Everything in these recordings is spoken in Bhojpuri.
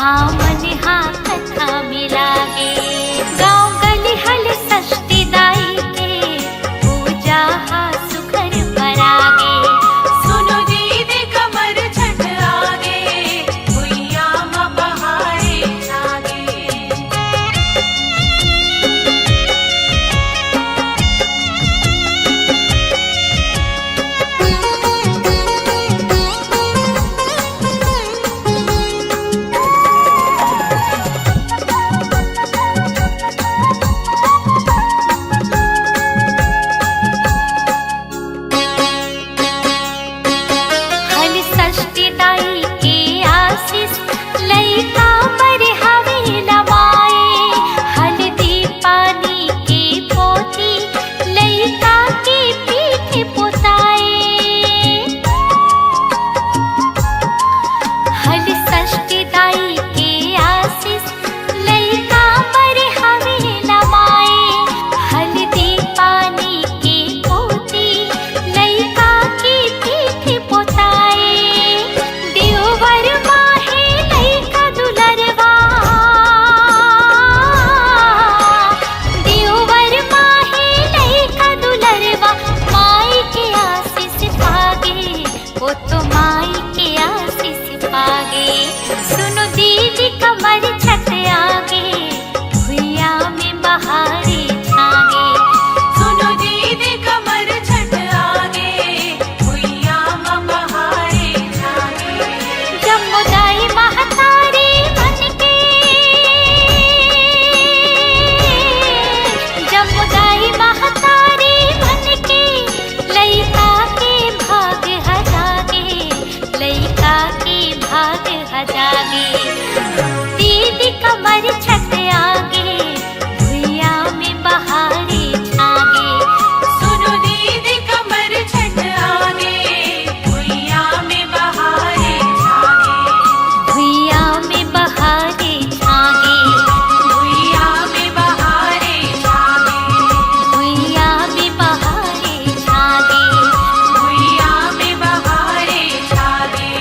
हाँ मन हाँ कथा में लागे। गाँव गली हल सस्ती दाई के पूजा हाँ सुखर परागे। सुनो दीदी कमर छठ आगे, भुइया माँ बहारे जागे। हल सस्ती दाई के आशीष लइका पर हवे लवाए। हल्दी पानी के पोती लइका के पीठ पोताए। हल सस्ती दाई के आशीष लइका पर हवे लवाए। हल्दी पानी के पोती लइका के पीठ पोताए। देवर माहे लइका दुलरवा, देवर माहे लइका दुलरवा। माई के आशीष पागे, वो तो माई के आशीष पागे। सुनो दीदी कमर छठ आगे, भुइया में बहारे छागे। सुनो दीदी कमर छठ आगे, भुइया माँ बहारे जागे। जमुदाई महतारी बन के, जमुदाई महतारी बन के लइका के भाग हजागे। लइका के भाग हजागे। दीदी कमर छठ आगे, भुइया में बहारे छागे। सुनो दीदी कमर छठ आगे, भुइया में बहारे जागे। भुइया में बहारे छागे। भुइया में बहारे जागे। भुइया में बहारे छागे। भुइया में बहारे जागे।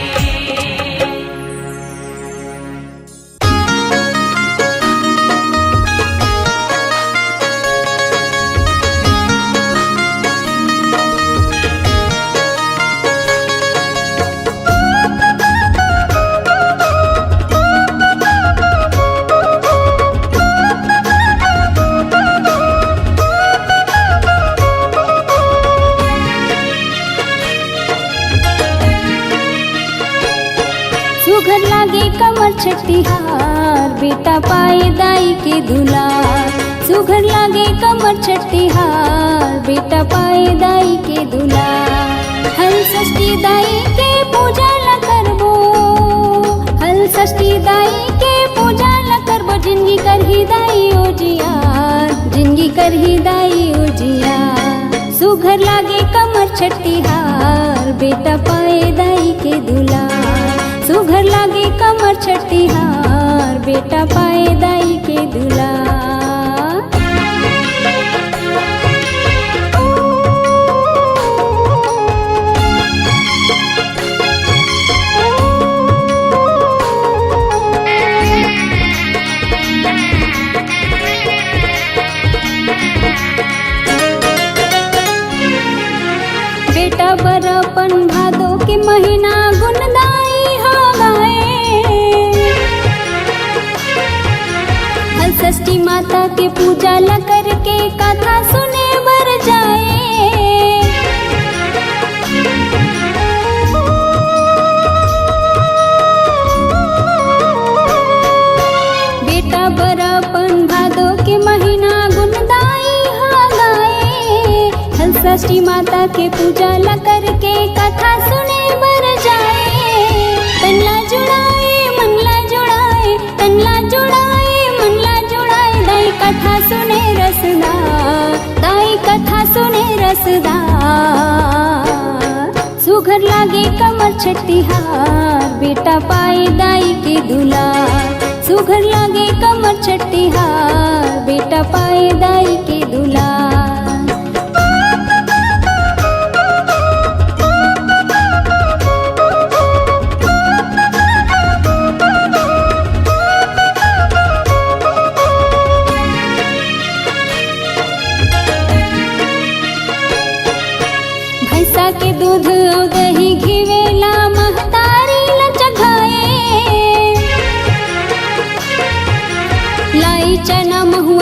सुघर लागे कमर छठिहार, बेटा पाए दाई के दुलार। सुघर लागे कमर छठिहार, बेटा पाए दाई के दुलार। हल षष्ठी दाई के पूजा ला करबो, हल षष्ठी दाई के पूजा ला करबो। जिंदगी करही दाई ओजियार, जिंदगी करही दाई ओजियार। सुघर लागे कमर छठिहार, बेटा पाए दाई के दुलार। सुघर लागे कमर छठिहार, बेटा पाए दाई के दुलार। बेटा बरपन भादो के महीना गुनदाई हो गाए। हल षष्ठी माता के पूजा ला करके कथा सुने बर जाए। बेटा बरपन भादो के महीना गुनदाई हो गाए। हल षष्ठी माता के पूजा ला करके कथा सुने बर जाए। तनला जुड़ाए मनला जुड़ाए, तनला जुड़ाए मनला जुड़ाए। दाई कथा सुने रसदार, दाई कथा सुने रसदार। सुघर लागे कमर छठिहार, बेटा पाए दाई के दुलार। सुघर लागे कमर छठिहार, बेटा पाए दाई के दुलार।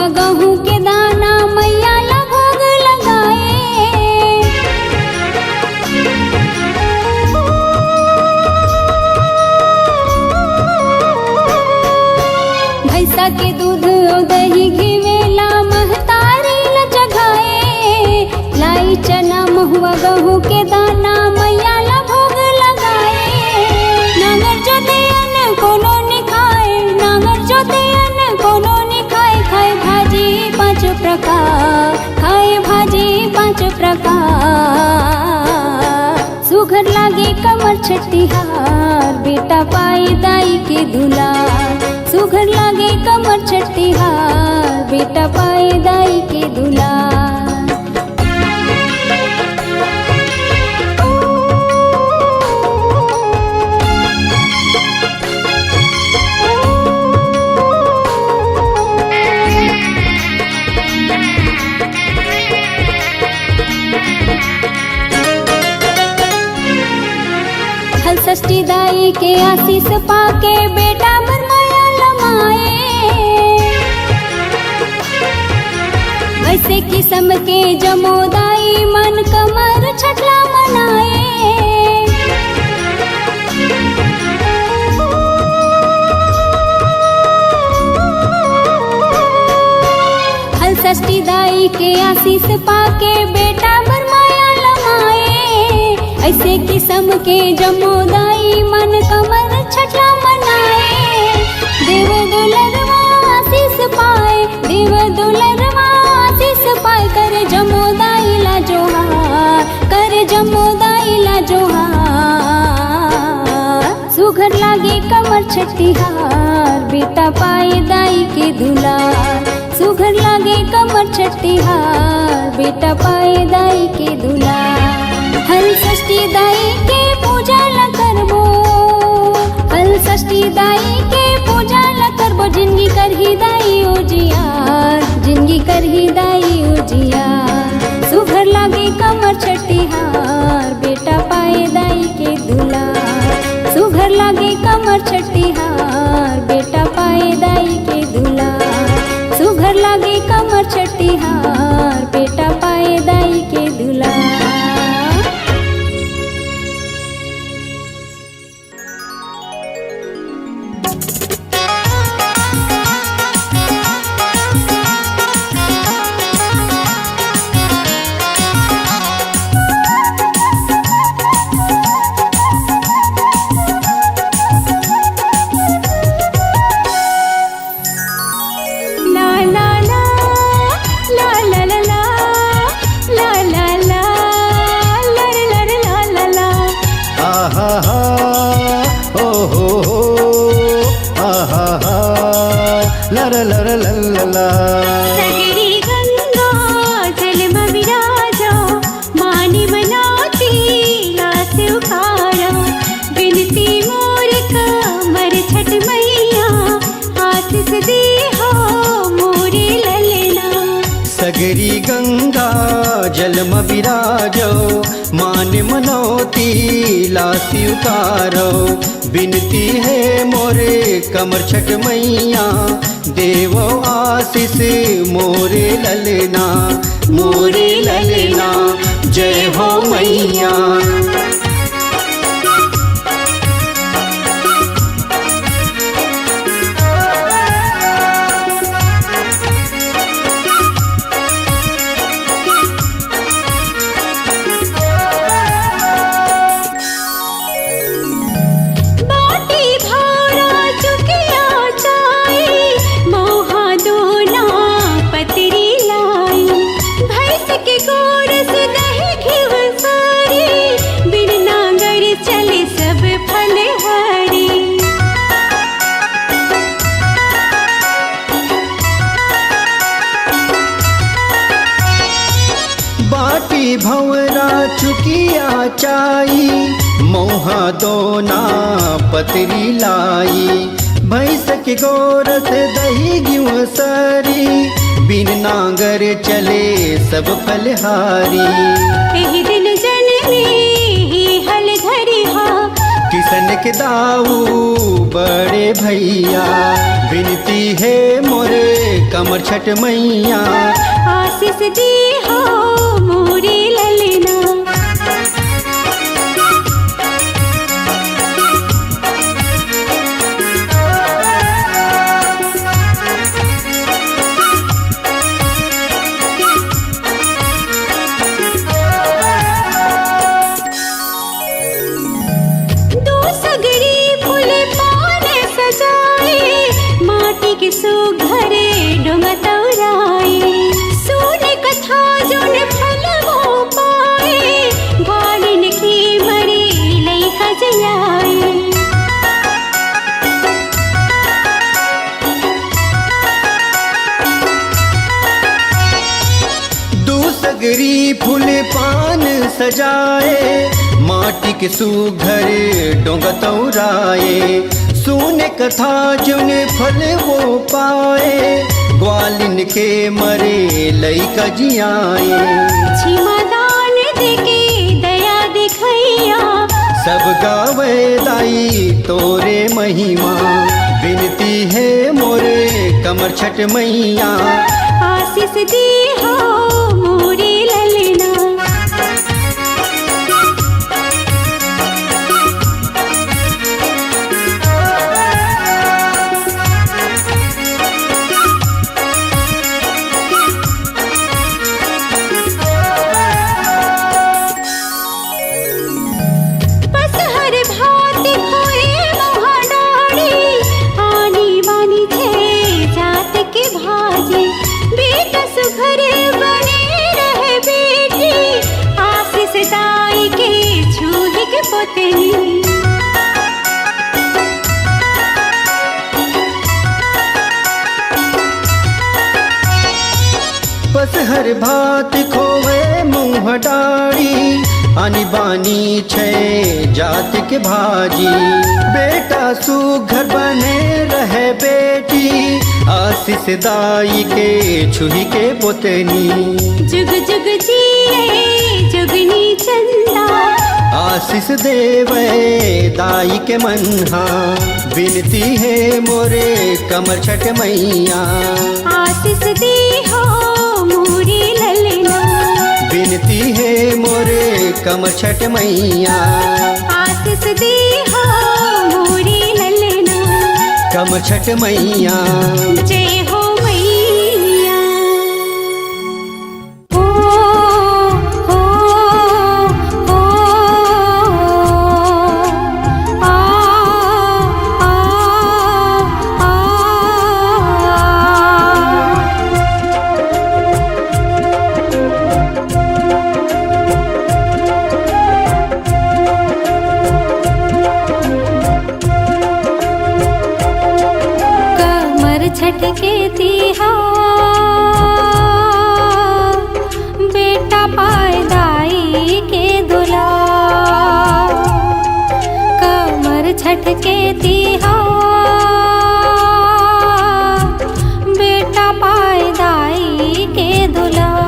महुआ गहूँ के दाना मैया ला भोग लगाए। भैंसा के दूध और दही घिवेला महतारी ला जगाए। लाई चना महुआ गहूँ के दाना मैया ला भोग लगाए। नांगर जोतियन कोनो नि खाए, नांगर जोतियन कोनो नि खाए। खाए भाजी 5 प्रकार, खाए भाजी 5 प्रकार। सुघर लागे कमर छठिहार, बेटा पाए दाई के दुलार। सुघर लागे कमर छठिहार, बेटा पाए दाई के दुलार। हल षष्ठी दाई के आशीष पाके बेटा मरमाया लमाए। वैसे किस्म के जमोदाई मन कमर छठला मनाए। हल षष्ठी दाई के आशीष पाके बेटा मरमाया लमाए। ऐसे किस्म के जमोदाई मन कमर छठला मनाए। देव दुलरवा आशीष पाए, देव दुलरवा आशीष पाए। करे जमोदाई ला जोहार, करे जमोदाई ला जोहार। सुघर लागे कमर छठिहार, बेटा पाए दाई के दुलार। सुघर लागे कमर छठिहार, बेटा पाए दाई के दुलार। हल षष्ठी दाई के पूजा ला करबो, हल षष्ठी दाई के पूजा ला करबो। जिंदगी करही दाई उजियार, जिंदगी करही दाई उजियार। सुघर लागे कमर छठिहार, बेटा पाए दाई के दुलार। सुघर लागे कमर छठिहार, बेटा पाए दाई के दुलार। सुघर लागे कमर छठिहार, बेटा पाए दाई के दुलार। सगरी गंगा जल में विराजा, मानी मनाती लास उखारा। बिनती मोर कमर छठ मैया, आशीष दी हो मोरे ललना। सगरी गंगा जल में विराजो, मान मनोती लासी उतारो। बिनती है मोरे कमर छठ मैया, देवो आशीष मोरे ललना, मोरे ललना। जय हो मैया। भंवरा चुकिया चाई, मोहा दोना पतरी लाई। भैंस के गोरस दही गिव सारी, बिन नांगर चले सब फलहारी। एही दिन जननी ही हल धरिहा, किसन के दाऊ बड़े भैया। बिनती है मोरे कम कमर छठ मैया। आशीष दी हो मोरी ललना। दो सगड़ी फूल पान सजाए, माटी के सुघरे डोंगा तौराए। सोने कथा जोन फल वो पाए, ग्वालिन की मरी लइका जयाए। दूसगरी फूल पान सजाए, माटी के सुघर डोंगा तौराए। सोने कथा जुन फल वो पाए, ग्वालिन के मरे लइका जियाए। छिमा दान देके दया दिखैया, सब गावे दाई तोरे महिमा। विनती है मोरे कमर छठ मैया। आशीष दी हो मोरी ललना। बस हर भात खोए मोहा डाड़ी, आनी बानी छे जात के भाजे। बेटा सुघर बने रहे बेटी, आशीष दाई के छूही के पोतनी। बस हर भात खोवे मुँह डाड़ी, आनी बानी छे जात के भाजी। बेटा सुघर बने रहे बेटी, आशीष दाई के छुही के पोतनी। जुग जुग जिए जुगनी चंदा, आशीष देवे दाई के मनहा। विनती है मोरे कमर छठ मैया। आशीष दी हो मोरी ललना। विनती है मोरे कमर छठ मैया। आशीष दी हो मोरी ललना। कमर छठ मैया। जय हो मैया। ओ हो हो आ आ आ। कमर छटके तिहार, बेटा पाए दाई के दुलार। कमर छटके तिहार, बेटा पाए दाई के दुलार।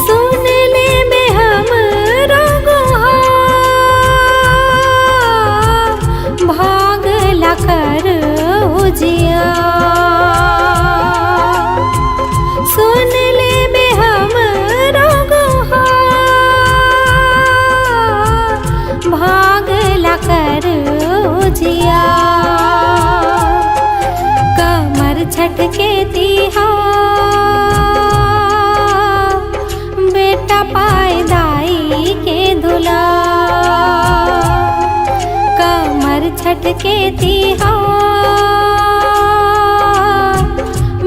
सुन ले में हम रोगोहार, भाग लाकर उजिया। सुन ले में हम रोगोहार, भाग लाकर उजिया। कमर छटके तिहार, बेटा पाए दाई के दुलार। कमर छटके तिहार,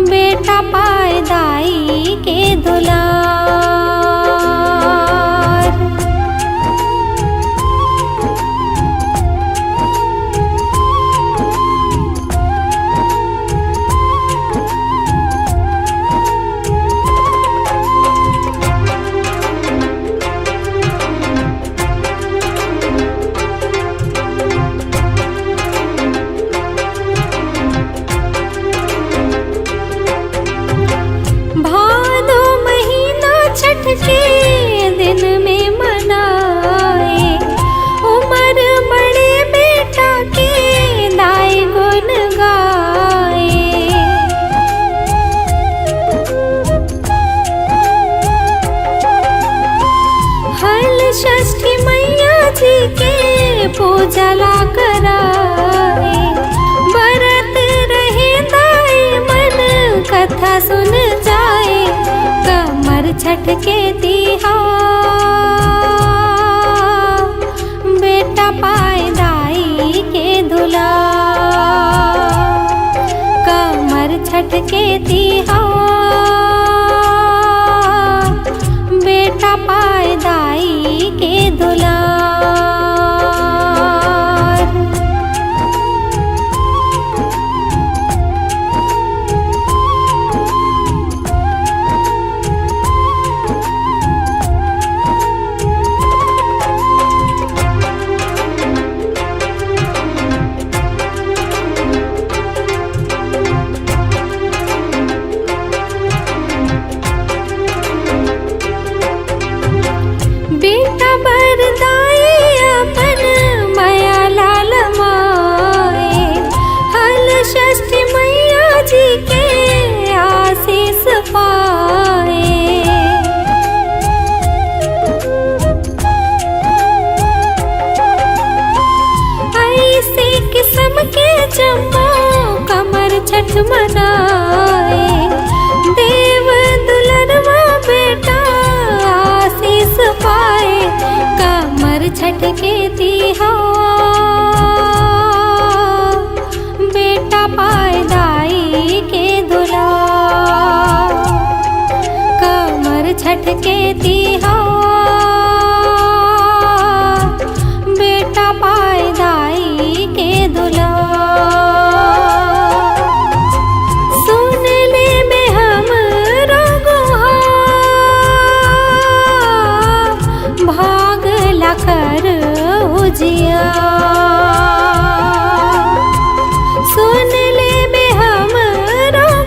बेटा पाए दाई के दुलार। के तिहार बेटा पाए दाई के दुलार। बेटा बरदाई अपन माया लाल माए, हल षष्ठी मैया जी के आशीष पाए। ऐसे किस्म के जम्मो कमर छठ मनाए, देव दुलरवा बेटा आशीष पाए। कमर छठ के तिहार बेटा पाए दाई के दुलार। कमर छठ के तिहार बेटा पाए दाई के दुलार। सुन ले में हम गुहार भाग लखर उजिया। सुन ले में हम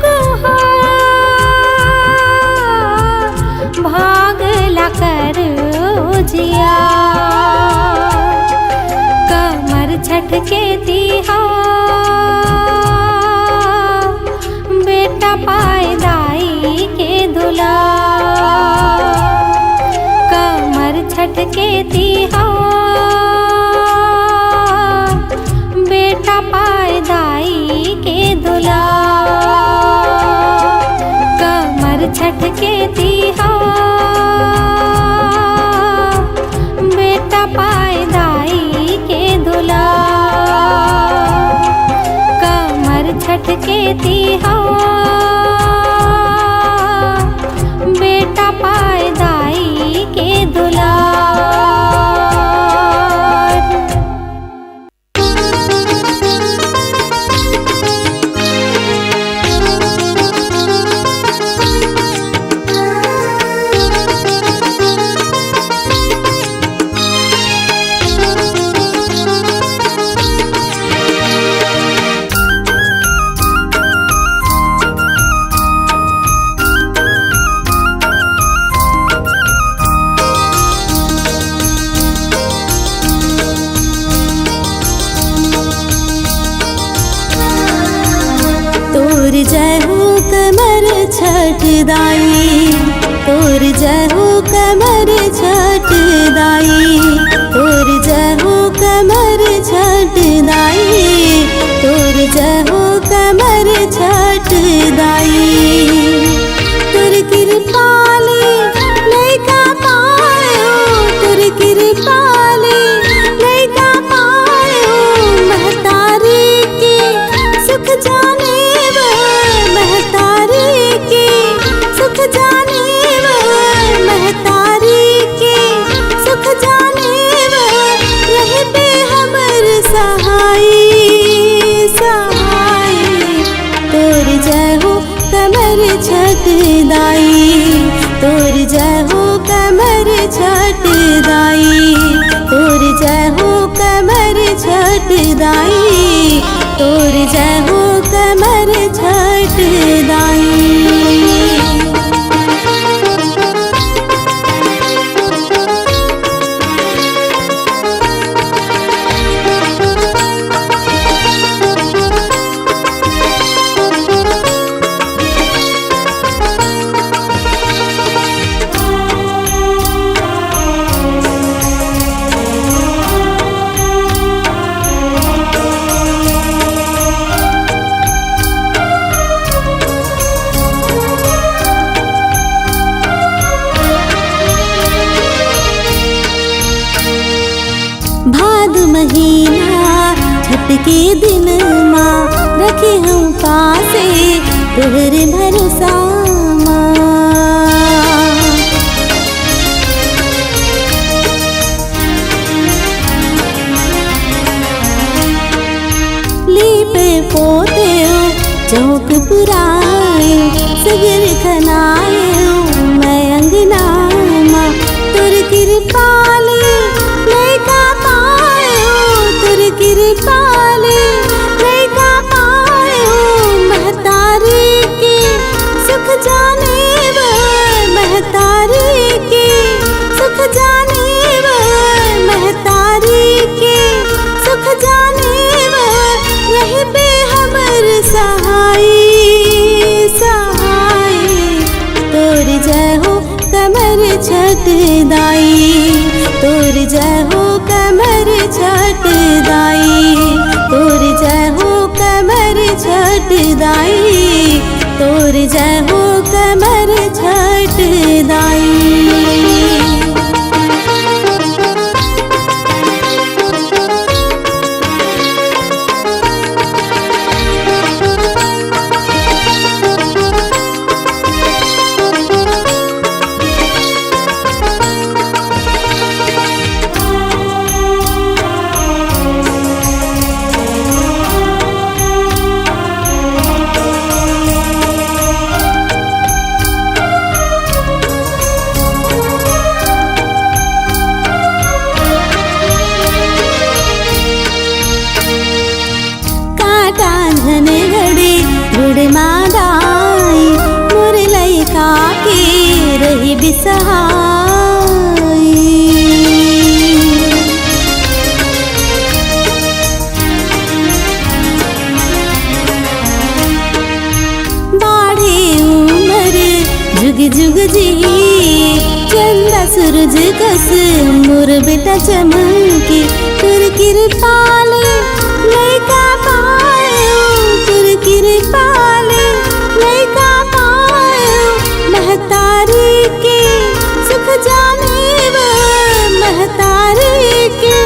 गुहार भाग लखर उजिया। कमर छठ के तिहार बेटा पाए दाई के दुलार। कमर छठ के तिहार बेटा पाए दाई के दुलार। कमर छठ के तिहार बेटा पाए दाई के दुलार। कमर छठ के तिहार बेटा पाए दाई के दुलार। तोर जय हो कमर छठ दाई, तोर जय हो कमर छठ दाई, तोर जय हो कमर छठ दाई, तोर जय हो कमर छठ दाई। तोर कृपाली लैका पायो, तोर कृपाली लैका पायो, महतारी के सुख जाने महतारी के सुख जाने महतारी के सुख जाने रहे पे हमर सहाय सहाय। तोर जय हो कमर छठ दाई, तोर जय हो कमर छठ दाई, तोर जय हो कमर छठ दाई, तोर जय हो कमर छठ दाई। भाद महीना छठ के दिन माँ रखे हम पासे तोहरे भरोसा माँ। लीपे पोते हो चौक पुराए सगर खनाए हो मैं अंगना माँ। तुर कृपाले लैका पाए हो तुर कृपाले लैका पाए हो। महतारी के सुख जाने वो महतारी के सुख जाने वो महतारी के सुख जाने वो। यही पे हमर सहाय सहाय तोर जय हो कमर छठ दाई तोर जय हो कमर छठ दाई तोर जय हो कमर छठ दाई तोर जय हो कमर छठ दाई। घड़े गुड़ मादाई मोर लैका के रही बिसहाई। बाढ़े उमर जुग जुग जी चंदा सूरज कस मोर बेटा चमके तुर कृपाले लैका पायो तुर कृपाले लैका पायो। महतारी के सुख जाने वो महतारी के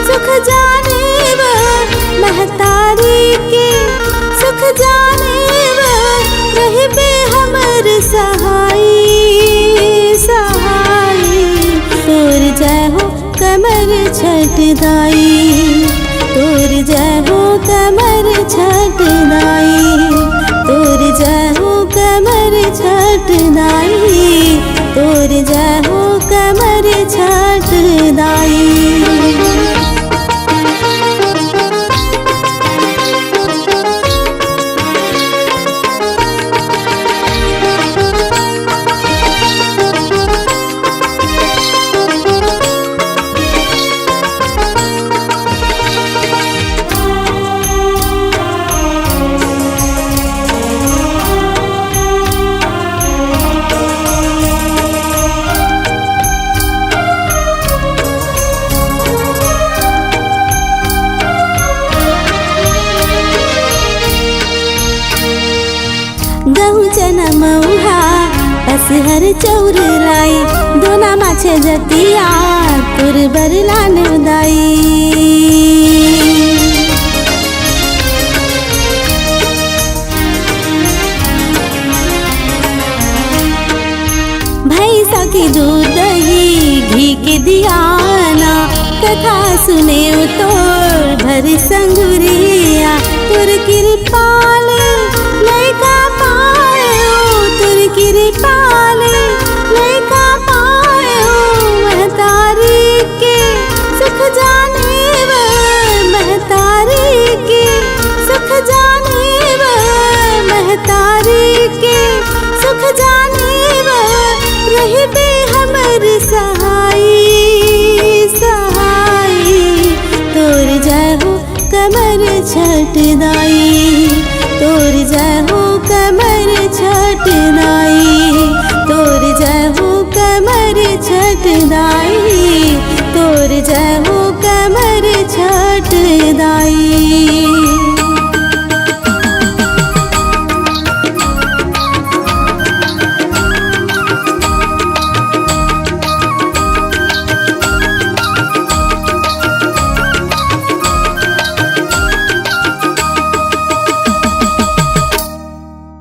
सुख जाने वो महतारी के सुख जाने वो। रही पे हमर सहाय सहाय तोर जय हो कमर छठ दाई तोर जय हो कमर छठ दाई तोर जय हो कमर छठ दाई तोर जय हो कमर छठ दाई। गहू चना मऊहा पसहर चौर लाई दोना माछे जतिया तुर बरलान दाई। भैंसा के दूध दही घी के दियाना कथा सुने तोर भर संगुरी।